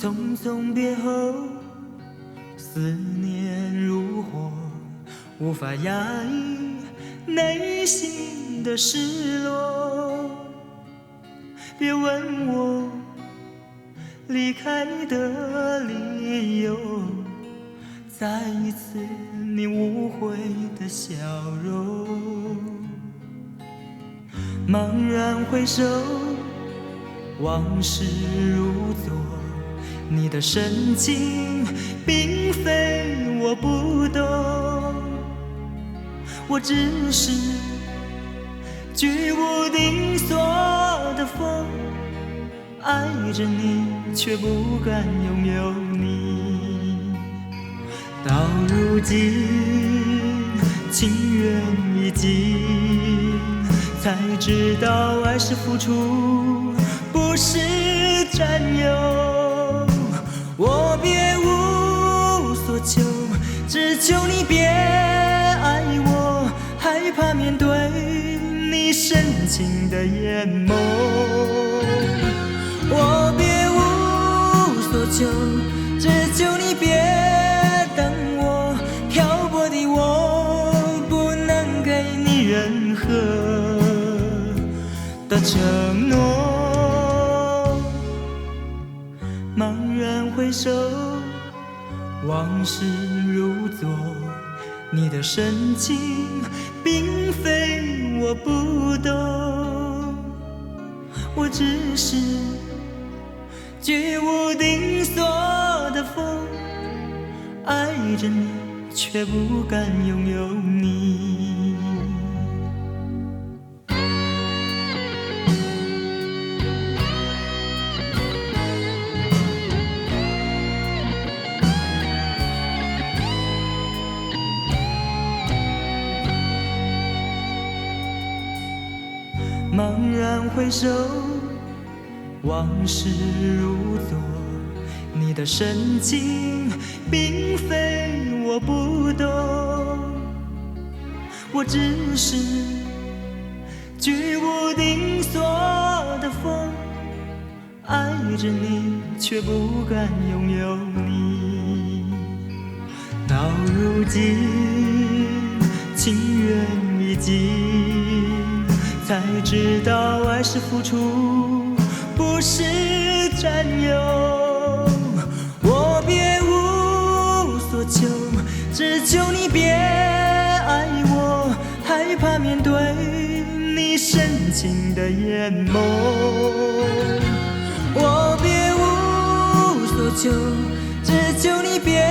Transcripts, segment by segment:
匆匆别后，思念如火，无法压抑内心的失落。别问我离开的理由，再一次你无悔的笑容。茫然回首，往事如昨，你的深情并非我不懂，我只是居无定所的风，爱着你却不敢拥有你。到如今情缘已尽，才知道爱是付出，不是占有。我别无所求，只求你别爱我，害怕面对你深情的眼眸。我别无所求，只求你别等我，漂泊的我不能给你任何的承诺。茫然回首，往事如昨，你的深情并非我不懂，我只是居无定所的风，爱着你却不敢拥有你。茫然回首，往事如昨，你的深情并非我不懂，我只是居无定所的风，爱着你却不敢拥有你。到如今情缘已尽，才知道爱是付出，不是占有。我别无所求，只求你别爱我，害怕面对你深情的眼眸。我别无所求，只求你别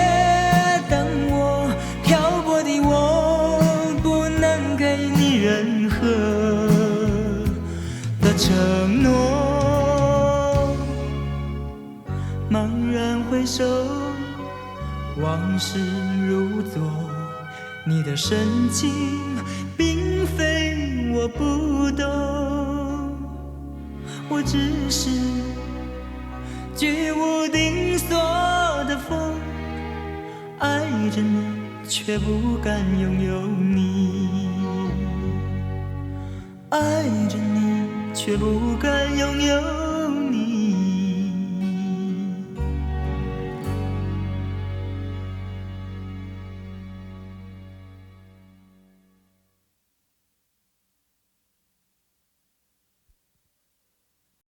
等我，漂泊的我不能给你任何的承诺。茫然回首，往事如昨，你的深情并非我不懂，我只是居无定所的风，爱着你却不敢拥有你，爱着你却不敢拥有